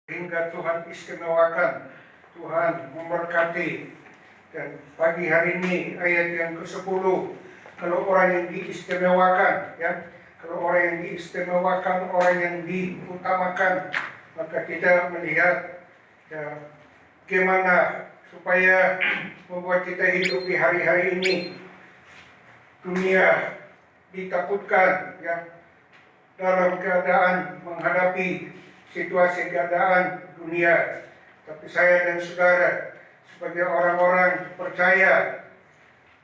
Hingga Tuhan istimewakan, Tuhan memberkati. Dan pagi hari ini ayat yang ke-10, kalau orang yang diistimewakan, ya, kalau orang yang diistimewakan, orang yang diutamakan, maka kita melihat ya, bagaimana supaya membuat kita hidup di hari-hari ini. Dunia ditakutkan, ya, dalam keadaan menghadapi situasi keadaan dunia. Tapi saya dan saudara sebagai orang-orang percaya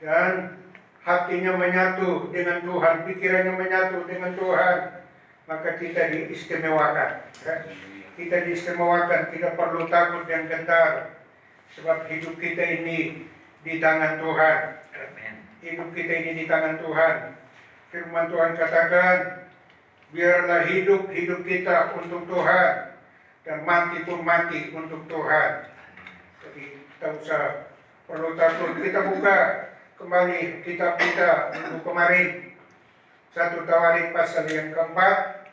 dan hatinya menyatu dengan Tuhan, pikirannya menyatu dengan Tuhan, maka kita diistimewakan. Kita diistimewakan, tidak perlu takut dan gentar, sebab hidup kita ini di tangan Tuhan. Hidup kita ini di tangan Tuhan. Firman Tuhan katakan, biarlah hidup kita untuk Tuhan, dan mati pun mati untuk Tuhan. Jadi kita usah perlu takut. Kita buka kembali kitab kita minggu kemarin, 1 Tawarik pasal yang keempat.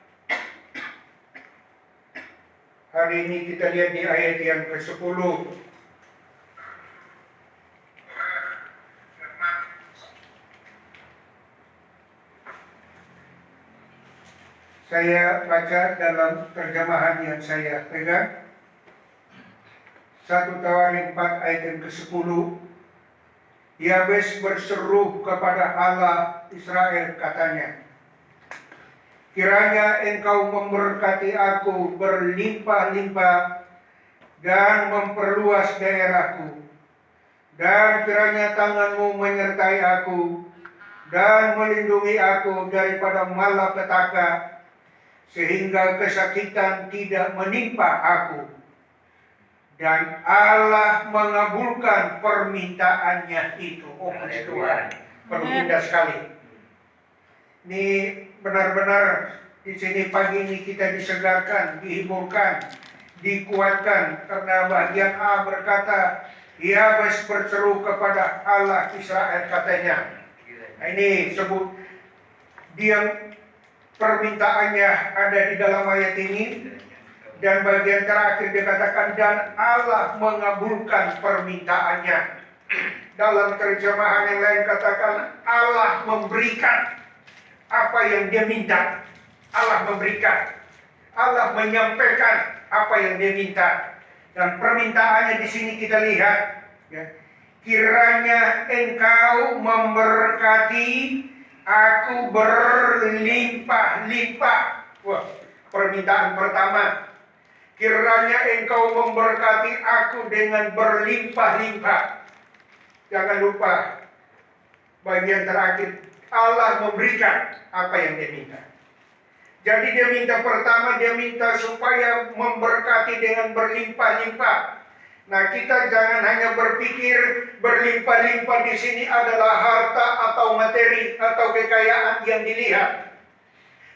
Hari ini kita lihat di ayat yang ke-10. Saya baca dalam terjemahan yang saya pegang. 1 Tawarik 4 ayat yang ke-10. Yabes berseru kepada Allah Israel, katanya, kiranya engkau memberkati aku berlimpah-limpah dan memperluas daerahku, dan kiranya tanganmu menyertai aku dan melindungi aku daripada malapetaka, sehingga kesakitan tidak menimpa aku. Dan Allah mengabulkan permintaannya itu. Oh puji Tuhan, indah sekali. Ini benar-benar di sini pagi ini kita disegarkan, dihiburkan, dikuatkan, karena bagian A berkata, Yabes berseru kepada Allah Israel, katanya. Nah, ini sebut dia permintaannya ada di dalam ayat ini. Dan bagian terakhir dikatakan, dan Allah mengabulkan permintaannya. Dalam terjemahan yang lain katakan, Allah memberikan apa yang dia minta. Allah memberikan, Allah menyampaikan apa yang dia minta. Dan permintaannya di sini kita lihat, ya, kiranya engkau memberkati aku berlimpah-limpah. Wah, permintaan pertama. Kiranya engkau memberkati aku dengan berlimpah-limpah. Jangan lupa, bagian terakhir, Allah memberikan apa yang dia minta. Jadi dia minta pertama, dia minta supaya memberkati dengan berlimpah-limpah. Nah, kita jangan hanya berpikir berlimpah-limpah di sini adalah harta atau materi atau kekayaan yang dilihat.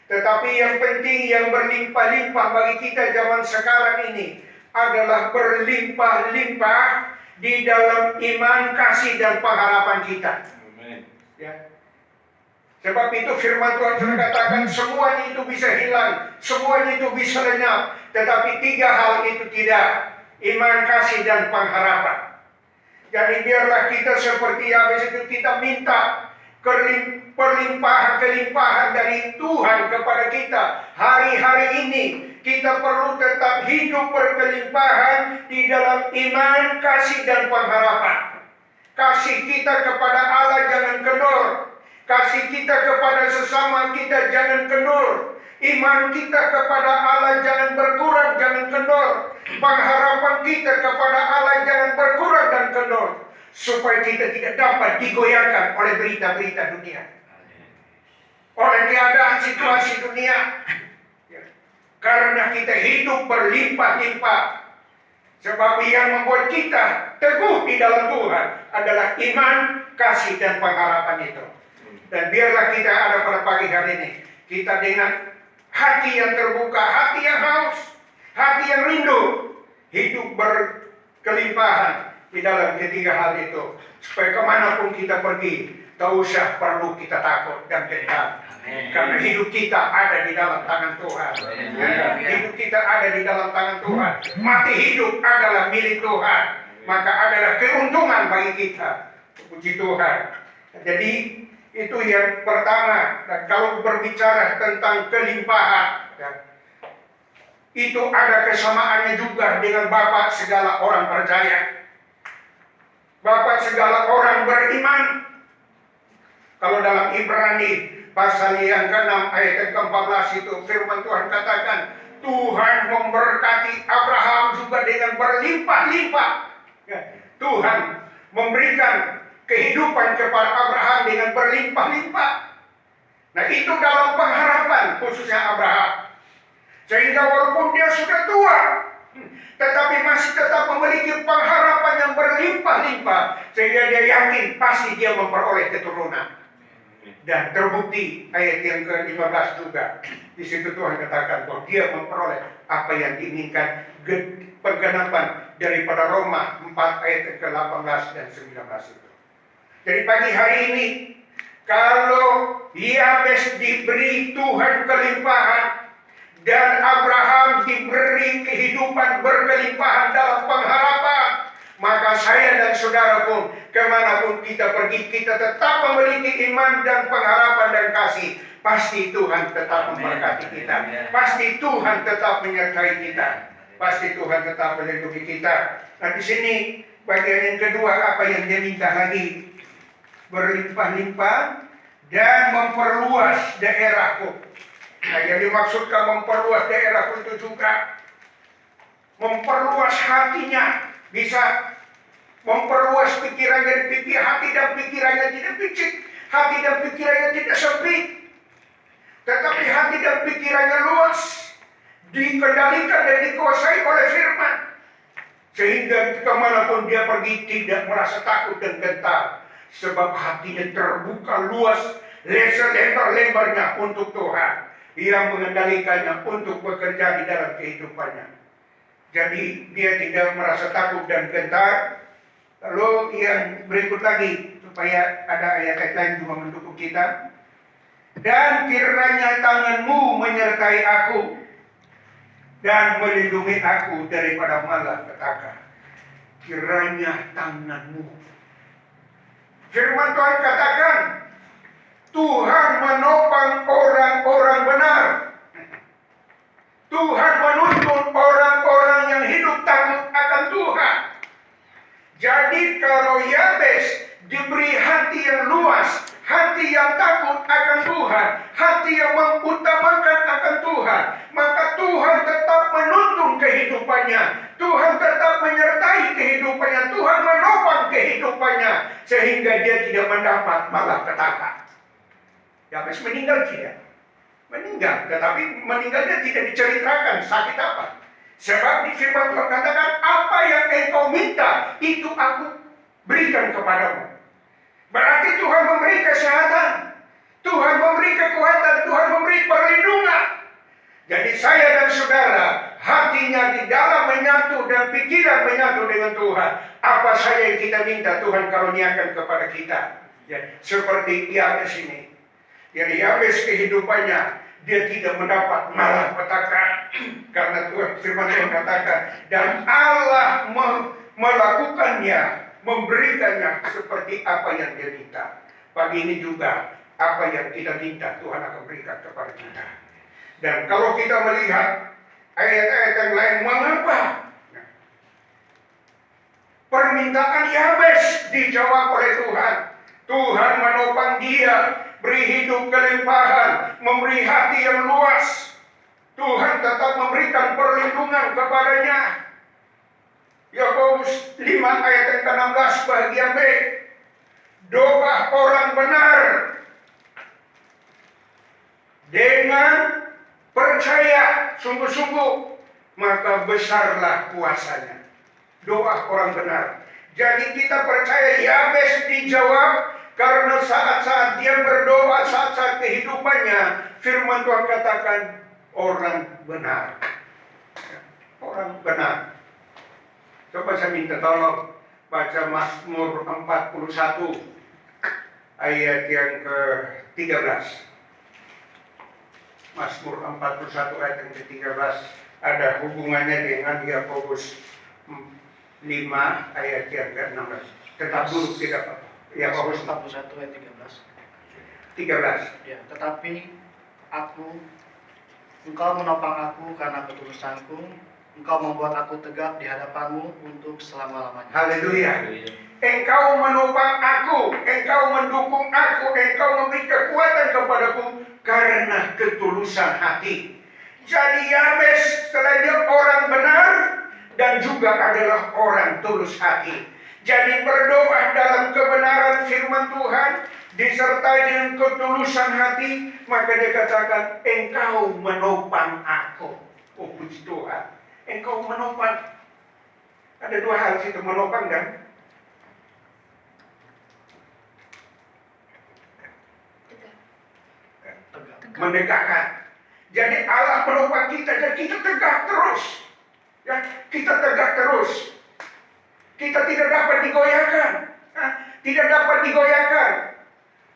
Tetapi yang penting, yang berlimpah-limpah bagi kita zaman sekarang ini adalah berlimpah-limpah di dalam iman, kasih, dan pengharapan kita. Amen. Ya. Sebab itu firman Tuhan sudah katakan, semuanya itu bisa hilang, semuanya itu bisa lenyap, tetapi 3 hal itu tidak: iman, kasih, dan pengharapan. Jadi biarlah kita seperti Yabes itu, kita minta kelimpahan dari Tuhan kepada kita. Hari-hari ini kita perlu tetap hidup berkelimpahan di dalam iman, kasih, dan pengharapan. Kasih kita kepada Allah jangan kendor. Kasih kita kepada sesama kita jangan kendor. Iman kita kepada Allah jangan berkurang, jangan kendor. Pengharapan kita kepada Allah jangan berkurang dan kendor, supaya kita tidak dapat digoyahkan oleh berita-berita dunia, oleh keadaan situasi dunia. Karena kita hidup berlimpah-limpah. Sebab yang membuat kita teguh di dalam Tuhan adalah iman, kasih, dan pengharapan itu. Dan biarlah kita ada pada pagi hari ini, kita dengan hati yang terbuka, hati yang haus, hati yang rindu, hidup berkelimpahan di dalam ketiga hal itu. Supaya kemanapun kita pergi, tak usah perlu kita takut dan gentar. Karena hidup kita ada di dalam tangan Tuhan. Hidup kita ada di dalam tangan Tuhan. Mati hidup adalah milik Tuhan. Maka adalah keuntungan bagi kita. Puji Tuhan. Jadi itu yang pertama. Dan kalau berbicara tentang kelimpahan, itu ada kesamaannya juga dengan Bapak segala orang percaya. Bapak segala orang beriman. Kalau dalam Ibrani pasal yang ke-6 ayat yang ke-14 itu firman Tuhan katakan, Tuhan memberkati Abraham juga dengan berlimpah-limpah. Tuhan memberikan kehidupan kepada Abraham dengan berlimpah-limpah. Nah, itu dalam pengharapan khususnya Abraham. Sehingga walaupun dia sudah tua, tetapi masih tetap memiliki pengharapan yang berlimpah-limpah. Sehingga dia yakin pasti dia memperoleh keturunan. Dan terbukti ayat yang ke-15 juga. Di situ Tuhan katakan bahwa dia memperoleh apa yang diinginkan, penggenapan daripada Roma 4 ayat yang ke-18 dan 19 itu. Jadi pagi hari ini, kalau Yabes diberi Tuhan kelimpahan, dan Abraham diberi kehidupan berkelimpahan dalam pengharapan, maka saya dan saudara pun kemanapun kita pergi, kita tetap memiliki iman dan pengharapan dan kasih. Pasti Tuhan tetap memberkati kita. Pasti Tuhan tetap menyertai kita. Pasti Tuhan tetap melindungi kita. Nah, di sini bagian yang kedua, apa yang dia minta lagi? Berlimpah-limpah dan memperluas daerahku. Nah, yang dimaksudkan memperluas daerahku itu juga memperluas hatinya. Bisa memperluas pikirannya, hati dan pikirannya tidak picik, hati dan pikirannya tidak sempit, tetapi hati dan pikirannya luas, dikendalikan dan dikuasai oleh firman, sehingga kemanapun dia pergi tidak merasa takut dan gentar, sebab hatinya terbuka luas, selebar-lebarnya untuk Tuhan, yang mengendalikannya untuk bekerja di dalam kehidupannya. Jadi dia tidak merasa takut dan gentar. Lalu yang berikut lagi, supaya ada ayat lain juga mendukung kita. Dan kiranya tanganmu menyertai aku dan melindungi aku daripada malapetaka. Kiranya tanganmu. Firman Tuhan katakan, Tuhan menopang orang-orang benar. Tuhan menuntun orang-orang yang hidup takut akan Tuhan. Jadi kalau Yabes diberi hati yang luas, hati yang takut akan Tuhan, hati yang mengutamakan akan Tuhan, maka Tuhan tetap menuntun kehidupannya. Tuhan tetap menyertai kehidupannya. Tuhan menopang kehidupannya. Sehingga dia tidak mendapat malapetaka. Yabes meninggal tidak? Meninggal, tetapi meninggalnya tidak diceritakan sakit apa. Sebab di firman Tuhan katakan, apa yang engkau minta, itu aku berikan kepadamu. Berarti Tuhan memberi kesehatan, Tuhan memberi kekuatan, Tuhan memberi perlindungan. Jadi saya dan saudara, hatinya di dalam menyatu dan pikiran menyatu dengan Tuhan. Apa saja yang kita minta, Tuhan karuniakan kepada kita. Ya, seperti Yabes ini. Jadi Yabes kehidupannya, dia tidak mendapat malapetaka. Karena Tuhan firman Tuhan katakan, dan Allah melakukannya, memberikannya seperti apa yang dia minta. Pagi ini juga, apa yang kita minta, Tuhan akan berikan kepada kita. Dan kalau kita melihat ayat-ayat yang lain, mengapa permintaan Yabes dijawab oleh Tuhan? Tuhan menopang dia, beri hidup kelimpahan, memberi hati yang luas. Tuhan tetap memberikan perlindungan kepadanya. Yakobus 5 ayat yang ke-16 bagian B. Doa orang benar dengan percaya sungguh-sungguh, maka besarlah kuasanya. Doa orang benar. Jadi kita percaya Yabes dijawab karena saat-saat dia berdoa, saat-saat kehidupannya, firman Tuhan katakan orang benar. Orang benar. Coba saya minta tolong baca Mazmur 41 ayat yang ke-13. Mazmur 41 ayat yang ke-13 ada hubungannya dengan Yakobus 5 ayat yang ke-16. Tetap dulu tidak apa-apa. Yakobus 41 ayat 13. Ya, tetapi engkau menopang aku karena ketulusanku, engkau membuat aku tegak di hadapanmu untuk selama-lamanya. Haleluya. Engkau menopang aku, engkau mendukung aku, engkau memberi kekuatan kepadaku karena ketulusan hati. Jadi Yabes selain dia orang benar dan juga adalah orang tulus hati. Jadi berdoa dalam kebenaran firman Tuhan disertai dengan ketulusan hati, maka dia katakan engkau menopang aku. Oh puji Tuhan, engkau menopang. Ada dua hal situ, menopang dan menegakkan. Jadi Allah menopang kita dan kita tegak terus. Ya, kita tegak terus. Kita tidak dapat digoyahkan. Tidak dapat digoyahkan.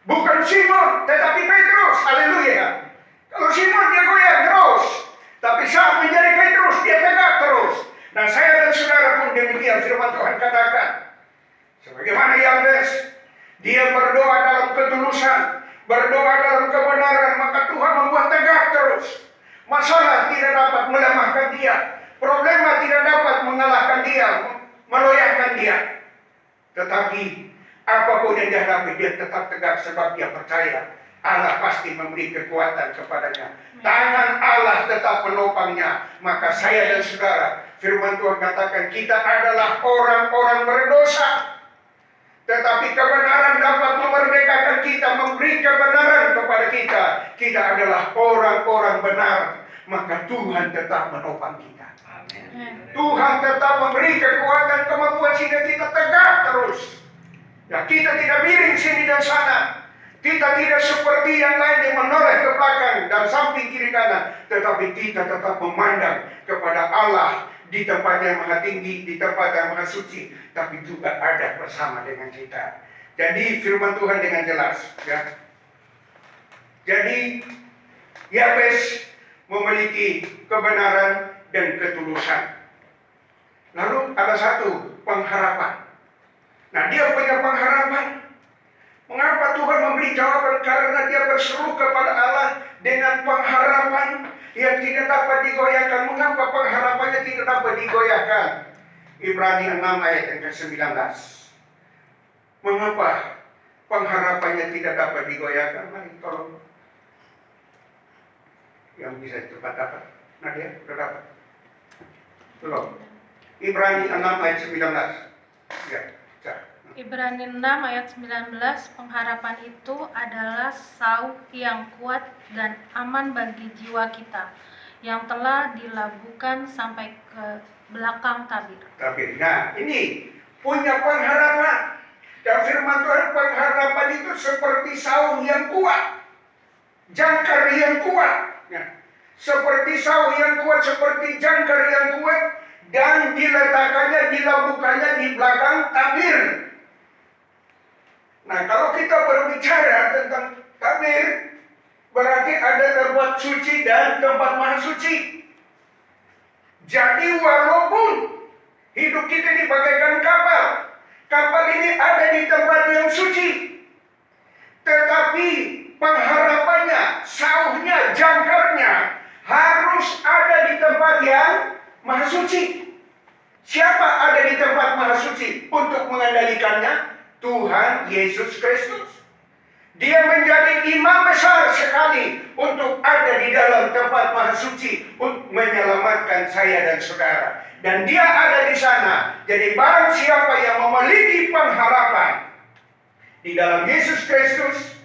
Bukan Simon, tetapi Petrus. Haleluya. Kalau Simon dia goyah terus, tapi saat menjadi Petrus dia tegak terus. Nah saya dan saudara pun demikian firman Tuhan katakan. Sebagaimana Yabes, dia berdoa dalam ketulusan, berdoa dalam kebenaran, maka Tuhan membuat tegak terus. Masalah tidak dapat melemahkan dia, problema tidak dapat mengalahkan dia, meloyahkan dia. Tetapi apapun yang dihadapi dia tetap tegak sebab dia percaya Allah pasti memberi kekuatan kepadanya. Tangan Allah tetap menopangnya. Maka saya dan saudara, firman Tuhan katakan kita adalah orang-orang berdosa. Tetapi kebenaran dapat memerdekakan kita, memberi kebenaran kepada kita. Kita adalah orang-orang benar. Maka Tuhan tetap menopang kita. Amin. Tuhan tetap memberi kekuatan, kemampuan sehingga kita tegak terus. Ya, kita tidak miring sini dan sana. Kita tidak seperti yang lain yang menoleh ke belakang dan samping kiri kanan. Tetapi kita tetap memandang kepada Allah di tempat yang maha tinggi, di tempat yang maha suci. Tapi juga ada bersama dengan kita. Jadi firman Tuhan dengan jelas. Ya. Jadi Yabes memiliki kebenaran dan ketulusan. Lalu ada satu pengharapan. Nah dia punya pengharapan. Mengapa Tuhan memberi jawaban? Karena dia berseru kepada Allah dengan pengharapan yang tidak dapat digoyahkan. Mengapa pengharapannya tidak dapat digoyahkan? Ibrani 6 ayat yang ke-19. Mengapa pengharapannya tidak dapat digoyahkan? Mari tolong. Yang bisa cepat dapat. Nadia, sudah dapat? Belum. Ibrani 6 ayat 19. Ya. Ibrani 6 ayat 19, pengharapan itu adalah sauh yang kuat dan aman bagi jiwa kita, yang telah dilabuhkan sampai ke belakang tabir. Nah, ini punya pengharapan. Dan firman Tuhan, pengharapan itu seperti sauh yang kuat, jangkar yang kuat. Nah, seperti sauh yang kuat, seperti jangkar yang kuat, dan diletakkannya, dilabuhkannya di belakang tabir. Nah, kalau kita berbicara tentang tabir, berarti ada tempat suci dan tempat maha suci. Jadi walaupun hidup kita ini bagaikan kapal, kapal ini ada di tempat yang suci, tetapi pengharapannya, sauhnya, jangkarnya harus ada di tempat yang maha suci. Siapa ada di tempat maha suci untuk mengendalikannya? Tuhan Yesus Kristus. Dia menjadi imam besar sekali untuk ada di dalam tempat maha suci untuk menyelamatkan saya dan saudara. Dan dia ada di sana. Jadi barang siapa yang memiliki pengharapan di dalam Yesus Kristus,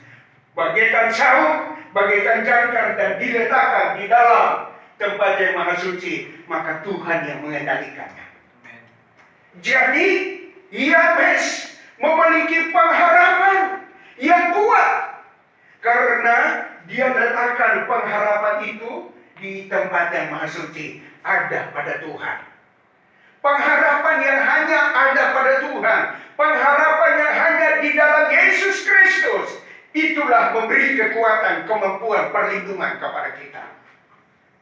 bagaikan sauh, bagaikan jangkar dan diletakkan di dalam tempat yang maha suci, maka Tuhan yang mengendalikannya. Jadi Yabes memiliki pengharapan yang kuat karena dia letakkan pengharapan itu di tempat yang maha suci, ada pada Tuhan. Pengharapan yang hanya ada pada Tuhan, pengharapan yang hanya ada di dalam Yesus Kristus, itulah memberi kekuatan, kemampuan, perlindungan kepada kita.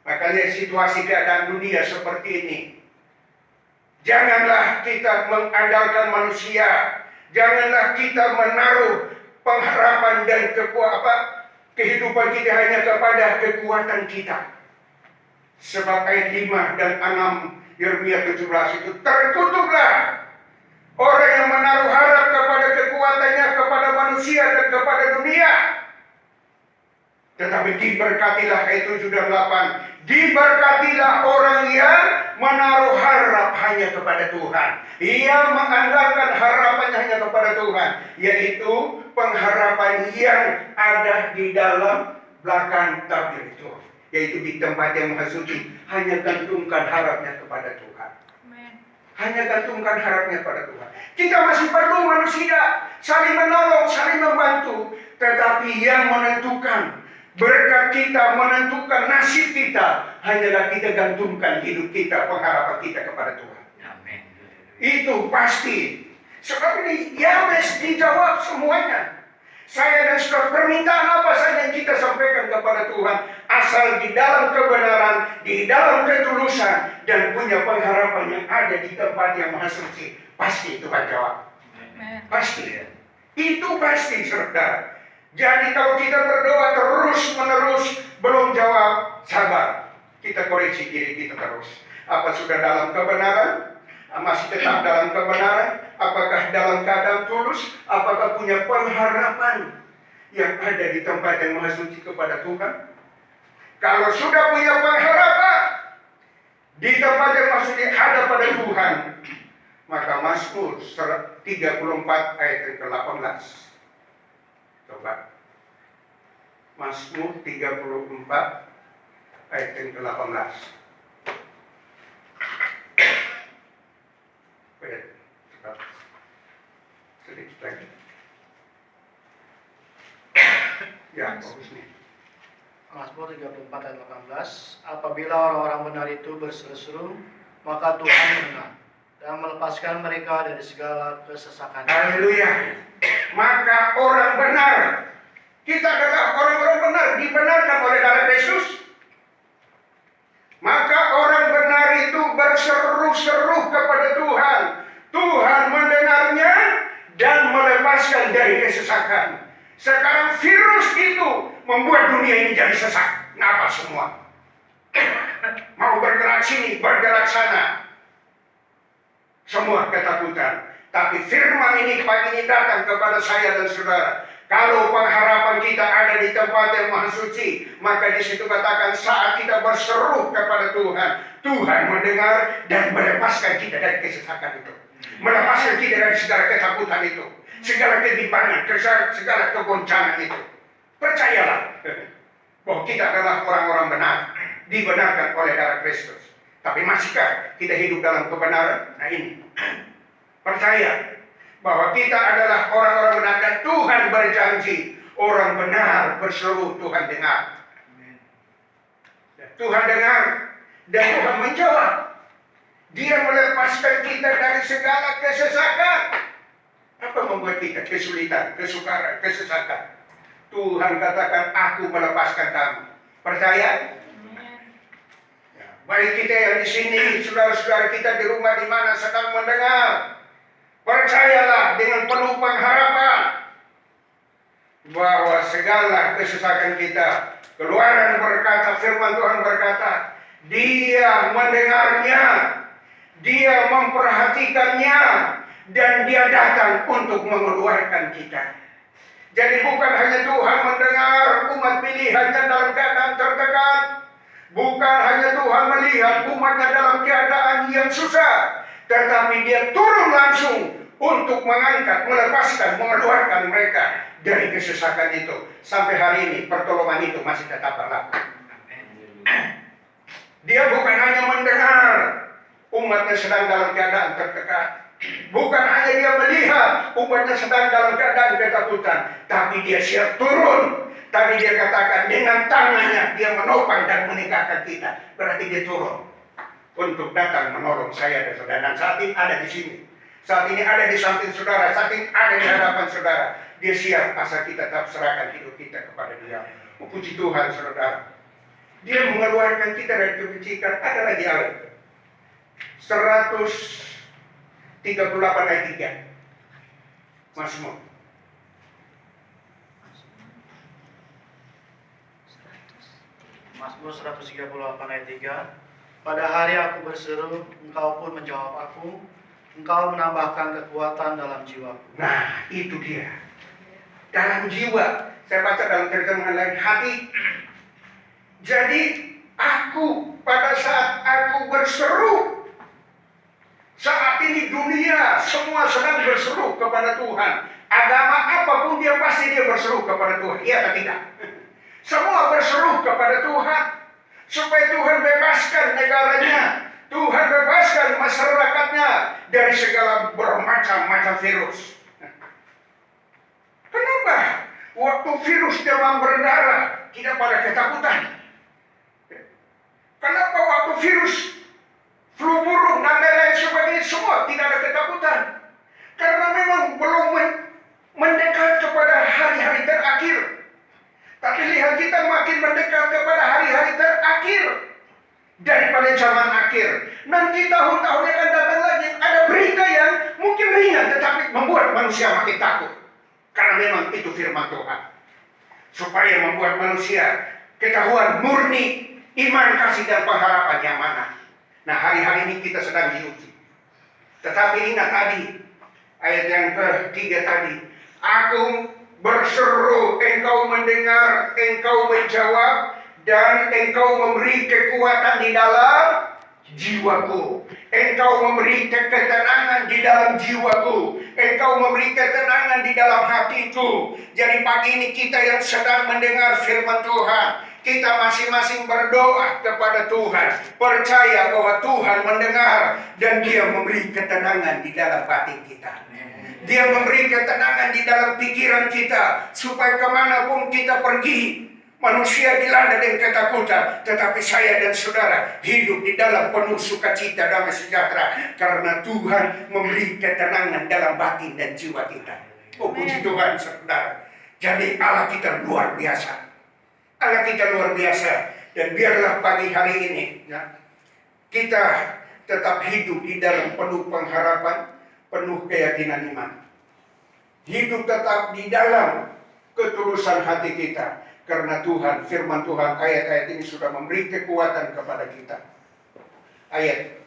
Makanya situasi keadaan dunia seperti ini, janganlah kita mengandalkan manusia. Janganlah kita menaruh pengharapan dan kehidupan kita hanya kepada kekuatan kita. Sebab ayat 5 dan 6 Yeremia 17 itu, terkutuklah orang yang menaruh harap kepada kekuatannya, kepada manusia dan kepada dunia. Tetapi diberkatilah, ayat 7 dan 8, diberkatilah orang yang menaruh harap hanya kepada Tuhan. Ia mengandalkan harapannya hanya kepada Tuhan, yaitu pengharapan yang ada di dalam belakang tabir itu, yaitu di tempat yang maha suci. Hanya gantungkan harapnya kepada Tuhan. Hanya gantungkan harapnya pada Tuhan. Kita masih perlu manusia, saling menolong, saling membantu. Tetapi yang menentukan berkat kita, menentukan nasib kita, hanyalah kita gantungkan hidup kita, pengharapan kita kepada Tuhan. Amin. Itu pasti. Sebab ini Yabes dijawab semuanya. Saya dan saudara, permintaan apa saja yang kita sampaikan kepada Tuhan, asal di dalam kebenaran, di dalam ketulusan, dan punya pengharapan yang ada di tempat yang maha suci, pasti Tuhan jawab. Pasti. Itu pasti, saudara. Jadi kalau kita berdoa terus menerus belum jawab, sabar. Kita koreksi diri kita terus. Apa sudah dalam kebenaran? Masih tetap dalam kebenaran? Apakah dalam keadaan tulus? Apakah punya pengharapan yang ada di tempat yang maha suci kepada Tuhan? Kalau sudah punya pengharapan di tempat yang maha suci ada pada Tuhan, maka Mazmur 34 ayat ke-18. Coba. Mazmur 34 ayat ke-18. Sedikit lagi. Ya, bagus nih. Mazmur 34 ayat 18, apabila orang-orang benar itu berseru-seru, maka Tuhan mendengar dan melepaskan mereka dari segala kesesakan. Haleluya. Maka orang benar, kita adalah orang-orang benar, dibenarkan oleh darah Yesus. Maka orang benar itu berseru-seru kepada Tuhan. Tuhan mendengarnya dan melepaskan dari kesesakan. Sekarang virus itu membuat dunia ini jadi sesak. Kenapa semua? Mau bergerak sini, bergerak sana. Semua ketakutan. Tapi firman ini pagi ini datang kepada saya dan saudara. Kalau pengharapan kita ada di tempat yang maha suci, maka di situ katakan saat kita berseru kepada Tuhan, Tuhan mendengar dan melepaskan kita dari kesesakan itu. Melepaskan kita dari segala ketakutan itu, segala kebimbangan, segala kegoncangan itu. Percayalah bahwa kita adalah orang-orang benar, dibenarkan oleh darah Kristus. Tapi masihkah kita hidup dalam kebenaran? Nah ini, percaya bahwa kita adalah orang-orang benar dan Tuhan berjanji orang benar berseru Tuhan dengar. Dan Tuhan dengar dan Tuhan menjawab. Dia melepaskan kita dari segala kesesakan. Apa membuat kita kesulitan, kesukaran, kesesakan? Tuhan katakan, aku melepaskan kamu. Percaya? Ya, baik kita yang di sini, saudara-saudara kita di rumah di mana sedang mendengar, percayalah dengan penuh pengharapan bahwa segala kesesakan kita, Keluaran berkata, firman Tuhan berkata, Dia mendengarnya, Dia memperhatikannya, dan Dia datang untuk mengeluarkan kita. Jadi bukan hanya Tuhan mendengar umat pilihannya dalam keadaan tertekan, bukan hanya Tuhan melihat umatnya dalam keadaan yang susah, tetapi Dia turun langsung untuk mengangkat, melepaskan, mengeluarkan mereka dari kesesakan itu. Sampai hari ini pertolongan itu masih tetap berlaku. Dia bukan hanya mendengar umatnya sedang dalam keadaan tertekan, bukan hanya Dia melihat umatnya sedang dalam keadaan ketakutan, tapi Dia siap turun. Tadi Dia katakan dengan tangannya Dia menopang dan meninggalkan kita. Berarti Dia turun untuk datang menolong saya dan saudara. Dan saat ini ada di sini. Saat ini ada di samping saudara, saat ini ada di hadapan saudara. Dia siap asal kita tetap serahkan hidup kita kepada Dia. Puji Tuhan, saudara. Dia mengeluarkan kita dari kebencian. Ada lagi ayat 138 ayat 3. Mazmur. Mazmur 138 ayat 3. Pada hari aku berseru, engkau pun menjawab aku, engkau menambahkan kekuatan dalam jiwaku. Nah, itu dia. Dalam jiwa. Saya baca dalam terjemahan lain, hati. Jadi, aku pada saat aku berseru, saat ini dunia semua sedang berseru kepada Tuhan. Agama apapun dia pasti dia berseru kepada Tuhan. Iya atau tidak? Semua berseru kepada Tuhan. Supaya Tuhan bebaskan negaranya. Tuhan bebaskan masyarakatnya dari segala bermacam-macam virus. Kenapa? Waktu virus demam berdarah tidak pada ketakutan. Kenapa waktu virus flu burung dan lain-lain sebagainya semua tidak ada ketakutan? Karena memang belum mendekat kepada hari-hari terakhir. Tapi lihat kita makin mendekat kepada hari-hari terakhir daripada zaman akhir. Nanti tahun-tahun yang akan datang lagi ada berita yang mungkin ringan tetapi membuat manusia makin takut. Karena memang itu firman Tuhan. Supaya membuat manusia ketahuan murni iman, kasih, dan pengharapan yang mana. Nah, hari-hari ini kita sedang diuji. Tetapi ingat tadi, ayat yang ketiga tadi. Aku berseru, engkau mendengar, engkau menjawab, dan engkau memberi kekuatan di dalam jiwaku. Engkau memberi ketenangan di dalam jiwaku. Engkau memberi ketenangan di dalam hatiku. Jadi pagi ini kita yang sedang mendengar firman Tuhan, kita masing-masing berdoa kepada Tuhan. Percaya bahwa Tuhan mendengar dan Dia memberi ketenangan di dalam batin kita. Dia memberi ketenangan di dalam pikiran kita. Supaya kemanapun kita pergi, manusia dilanda dengan ketakutan, tetapi saya dan saudara hidup di dalam penuh sukacita, damai sejahtera, karena Tuhan memberi ketenangan dalam batin dan jiwa kita. Oh, puji Tuhan, saudara. Jadi Allah kita luar biasa. Allah kita luar biasa. Dan biarlah pagi hari ini ya, kita tetap hidup di dalam penuh pengharapan, penuh keyakinan iman. Hidup tetap di dalam ketulusan hati kita. Karena Tuhan, firman Tuhan, ayat-ayat ini sudah memberi kekuatan kepada kita. Ayat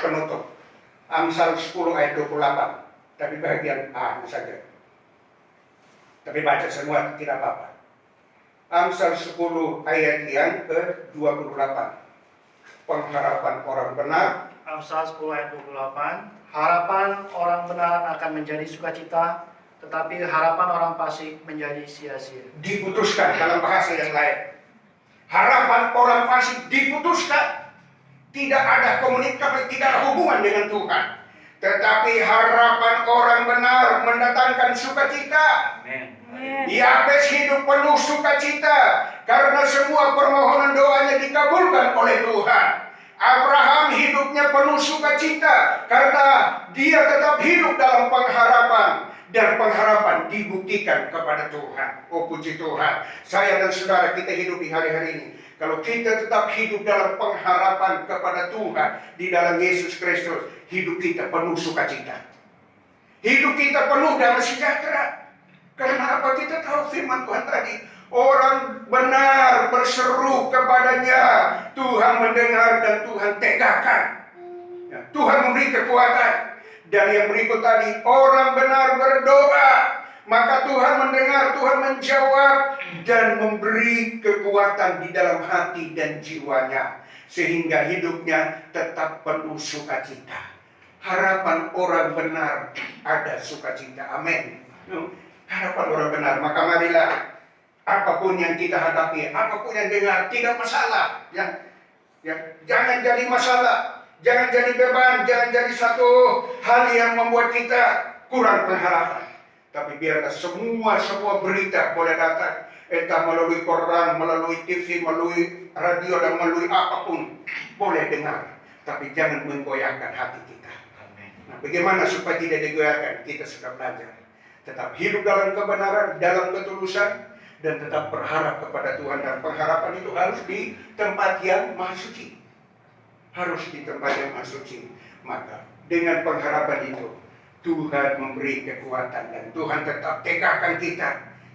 penutup. Amsal 10 ayat 28. Tapi bagian A saja. Tapi baca semua, tidak apa-apa. Amsal 10 ayat yang ke-28. Pengharapan orang benar. Amsal 10 ayat 28. Harapan orang benar akan menjadi sukacita, tetapi harapan orang fasik menjadi sia-sia. Diputuskan dalam bahasa yang lain. Harapan orang fasik diputuskan. Tidak ada komunikasi, tidak ada hubungan dengan Tuhan. Tetapi harapan orang benar mendatangkan sukacita. Yabes hidup penuh sukacita karena semua permohonan doanya dikabulkan oleh Tuhan. Abraham hidupnya penuh sukacita karena dia tetap hidup dalam pengharapan. Dan pengharapan dibuktikan kepada Tuhan. Oh, puji Tuhan. Saya dan saudara kita hidup di hari-hari ini. Kalau kita tetap hidup dalam pengharapan kepada Tuhan di dalam Yesus Kristus, hidup kita penuh sukacita. Hidup kita penuh damai sejahtera. Karena apa? Kita tahu firman Tuhan tadi. Orang benar berseru kepadanya, Tuhan mendengar dan Tuhan tegakkan. Ya, Tuhan memberi kekuatan. Dan yang berikut tadi, orang benar berdoa, maka Tuhan mendengar, Tuhan menjawab, dan memberi kekuatan di dalam hati dan jiwanya. Sehingga hidupnya tetap penuh sukacita. Harapan orang benar ada sukacita. Amin. Harapan orang benar. Maka marilah, apapun yang kita hadapi, apapun yang dengar, tidak masalah. Ya, jangan jadi masalah. Jangan jadi beban, jangan jadi satu hal yang membuat kita kurang pengharapan. Tapi biarlah semua berita boleh datang. Entah melalui koran, melalui TV, melalui radio, dan melalui apapun. Boleh dengar. Tapi jangan menggoyahkan hati kita. Nah, bagaimana supaya tidak digoyahkan? Kita sudah belajar. Tetap hidup dalam kebenaran, dalam ketulusan, dan tetap berharap kepada Tuhan. Dan pengharapan itu harus di tempat yang maha suci. Harus di tempat yang maha suci. Maka dengan pengharapan itu, Tuhan memberi kekuatan dan Tuhan tetap tegakkan kita.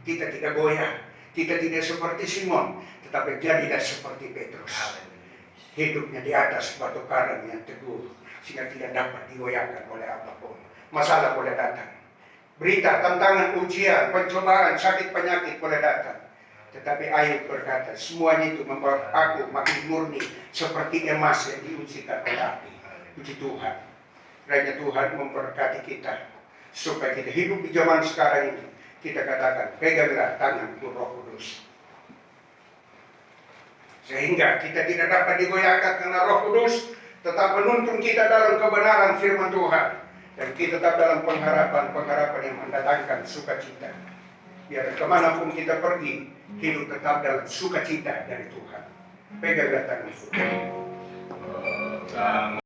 Kita tidak goyah. Kita tidak seperti Simon, tetapi jadilah seperti Petrus. Hidupnya di atas batu karang yang teguh, sehingga tidak dapat digoyahkan oleh apapun. Masalah boleh datang. Berita, tantangan, ujian, pencobaan, sakit, penyakit boleh datang. Tetapi Ayub berkata, semuanya itu membuat aku makin murni seperti emas yang diujikan oleh api. Puji Tuhan. Kiranya Tuhan memberkati kita supaya kita hidup di zaman sekarang ini. Kita katakan, peganglah tanganku Roh Kudus. Sehingga kita tidak dapat digoyahkan karena Roh Kudus tetap menuntun kita dalam kebenaran firman Tuhan. Dan kita tetap dalam pengharapan yang mendatangkan sukacita. Biar kemanapun kita pergi, hidup tetap dalam sukacita dari Tuhan. Peganglah tanganku.